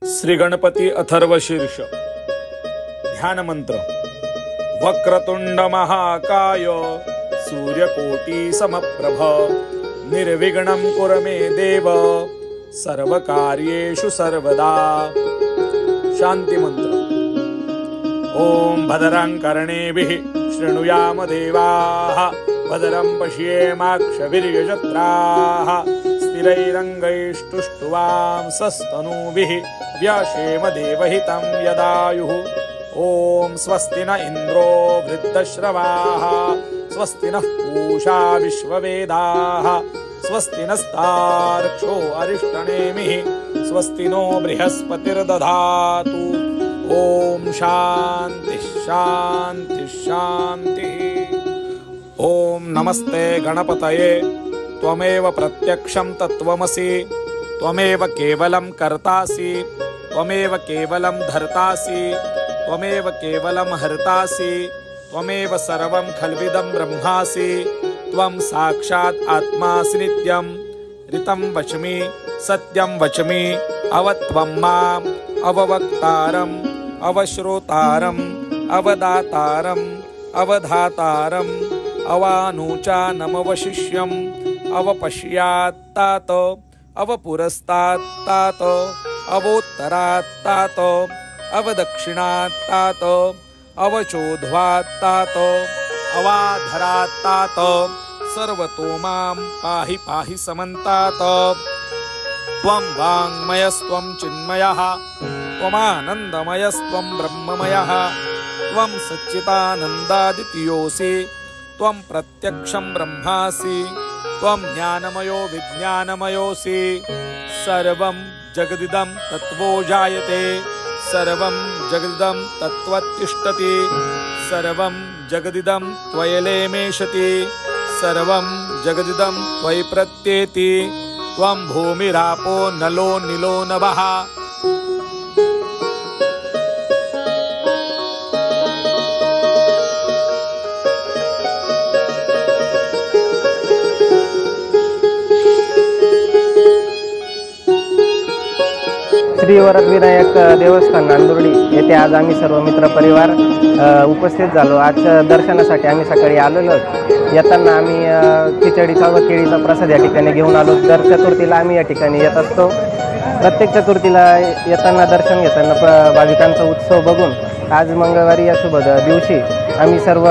श्री गणपती अथर्वशीर्ष ध्यान मंत्र। वक्रतुंड महाकाय सूर्यकोटि समप्रभ निर्विघ्नं कुरु मे देव सर्वकार्येषु सर्वदा। शांति मंत्र। ओम भद्रं कर्णेभिः शृणुयाम देवाः भद्रं पश्येमाक्षभिर्यजत्राः स्थिरैरङ्गैस्तुष्टुवां सस्तनूभिः व्यशेम देवहितं यदायुः। ओम स्वस्ति न इंद्रो वृद्धश्रवाः स्वस्ति नः पूषा विश्ववेदाः स्वस्ति नस्तार्क्ष्यो अरिष्टनेमिः स्वस्ति नो बृहस्पतिर्दधातु। ओम शांति शांति शांति। ओम नमस्ते गणपतये त्वमेव प्रत्यक्षं तत्त्वमसि त्वमेव केवलं कर्तासि त्वमेव केवलं धर्तासि त्वमेव केवलं हर्तासि त्वमेव सर्वं खल्विदं ब्रह्मासि त्वं साक्षात् आत्मासि नित्यं ऋतं वच्मि सत्यं वच्मि अवत्वं माम् अववक्तारम् अवश्रोतारम् अवदातारम् अवधातारम् अवानुचानमवशिष्यम् अवपश्यात्तात अवपुरस्तात्तात अवोत्तरात्तात अवदक्षिणात्तात अवचोध्वात्तात अवाधरात्तात सर्वतो मां पाहि पाहि समन्तात। त्वं वाङ्मयस्त्वं चिन्मयः त्वमानन्दमयस्त्वं ब्रह्ममयः त्वं सच्चिदानन्दादितीयोऽसि त्वं प्रत्यक्षं ब्रह्मासि त्वं ज्ञानमयो विज्ञानमयोऽसि। सर्वं जगदिदं तत्त्वो जायते सर्वं जगदिदं तत्त्वतिष्ठति सर्वं जगदिदं त्वयलेमेषति सर्वं जगदिदं त्वयि प्रत्येति। त्वं भूमिरापो नलो निलो नभः। श्री वरदविनायक देवस्थान नांदुर्डी येथे आज आम्ही सर्व मित्र परिवार उपस्थित झालो। आज दर्शनासाठी आम्ही सकाळी आलेलो। येताना आम्ही खिचडीचा व केळीचा प्रसाद या ठिकाणी घेऊन आलो। दर चतुर्थीला आम्ही या ठिकाणी येत असतो। प्रत्येक चतुर्थीला येताना दर्शन घेताना भाविकांचा उत्सव बघून आज मंगळवारी या शुभ दिवशी आम्ही सर्व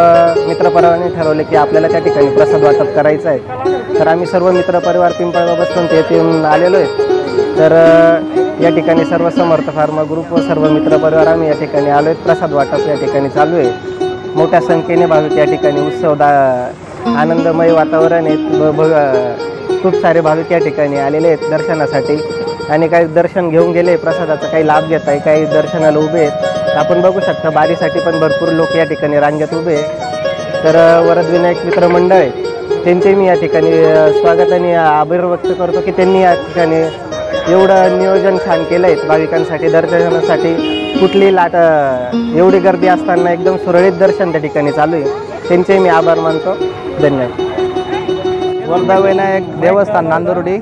मित्रपरिवारांनी ठरवले की आपल्याला त्या ठिकाणी प्रसाद वाटप करायचं आहे। तर आम्ही सर्व मित्रपरिवार पिंपळगाव बसवंत येथून आलेलो आहे। तर या ठिकाणी सर्व समर्थ फार्मा ग्रुप व सर्व मित्रपरिवार आम्ही या ठिकाणी आलो आहेत। प्रसाद वाटप या ठिकाणी चालू आहे। मोठ्या संख्येने भाविक या ठिकाणी उत्सव आनंदमय वातावरण आहे। खूप सारे भाविक या ठिकाणी आलेले आहेत दर्शनासाठी आणि काही दर्शन घेऊन गेले, प्रसादाचा काही लाभ घेत आहे, काही दर्शनाला उभे आहेत। आपण बघू शकता बारीसाठी पण भरपूर लोक या ठिकाणी रांगेत उभे आहेत। तर वरदविनायक मित्र मंडळ आहे त्यांचे मी या ठिकाणी स्वागत आणि आभार व्यक्त करतो की त्यांनी या ठिकाणी एवढं नियोजन छान केलं आहे भाविकांसाठी दर्शनासाठी। कुठली लाट एवढी गर्दी असताना एकदम सुरळीत दर्शन त्या ठिकाणी चालू आहे, त्यांचे मी आभार मानतो। धन्यवाद। वरदविनायक देवस्थान नांदुर्डी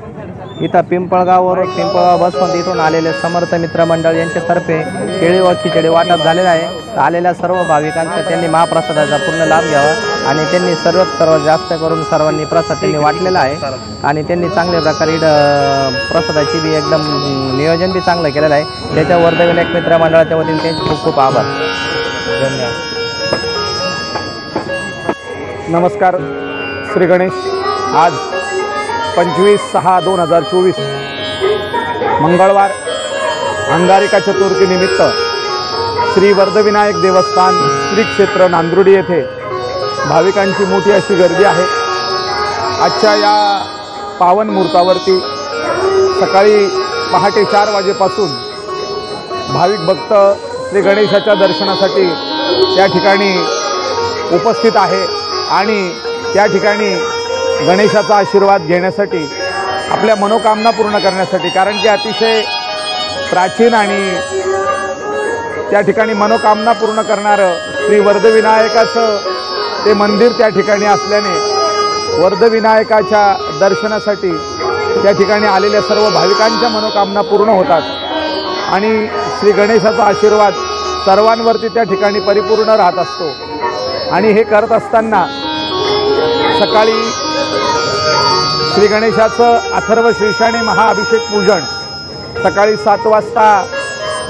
इथं पिंपळगाववरून पिंपळगाव बसवंत इथून आलेले समर्थ मित्र मंडळ यांच्यातर्फे केळी व खिचडी वाटप झालेलं आहे। आलेल्या सर्व भाविकांचा त्यांनी महाप्रसादाचा पूर्ण लाभ घ्यावा आणि त्यांनी सर्वात जास्त करून सर्वांनी प्रसाद त्यांनी वाटलेला आहे आणि त्यांनी चांगल्या प्रकारे प्रसादाची बी एकदम नियोजन बी चांगलं केलेलं आहे। त्याच्या वरदविनायक मित्र मंडळाच्या वतीने त्यांचे खूप खूप आभार। धन्यवाद। नमस्कार। श्री गणेश। आज 25/6/2024 मंगळवार अंगारिका चतुर्थी निमित्त श्री वरदविनायक देवस्थान श्री क्षेत्र नांदुर्डी येथे भाविकांची मोठी अशी गर्दी आहे। आजच्या या पावन मुहूर्तावरती सकाळी पहाटे 4 वाजेपासून भाविक भक्त श्री गणेशाच्या दर्शनासाठी त्या ठिकाणी उपस्थित आहे आणि त्या ठिकाणी गणेशाचा आशीर्वाद घेण्यासाठी आपल्या मनोकामना पूर्ण करण्यासाठी, कारण की अतिशय प्राचीन आणि त्या ठिकाणी मनोकामना पूर्ण करणारं श्री वरदविनायकाचं ते मंदिर त्या ठिकाणी असल्याने वरदविनायकाच्या दर्शनासाठी त्या ठिकाणी आलेल्या सर्व भाविकांच्या मनोकामना पूर्ण होतात आणि श्री गणेशाचा आशीर्वाद सर्वांवरती त्या ठिकाणी परिपूर्ण राहत असतो। आणि हे करत असताना सकाळी श्री गणेशाचं अथर्व शीर्षाने महाअभिषेक पूजन, सकाळी 7 वाजता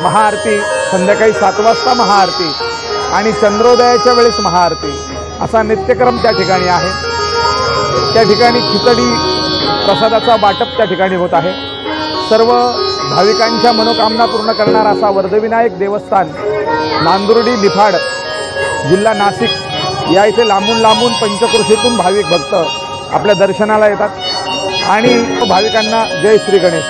महाआरती, संध्याकाळी 7 वाजता महाआरती आणि चंद्रोदयाच्या वेळेस महाआरती असा नित्यक्रम त्या ठिकाणी आहे। त्या ठिकाणी खिचडी प्रसादाचा वाटप त्या ठिकाणी होत आहे। सर्व भाविकांच्या मनोकामना पूर्ण करणारा असा वर्धविनायक देवस्थान नांदुर्डी निफाड जिल्हा नाशिक या इथे लांबून लांबून पंचक्रोशीतून भाविक भक्त आपल्या दर्शनाला येतात आणि भाविकांना जय श्री गणेश।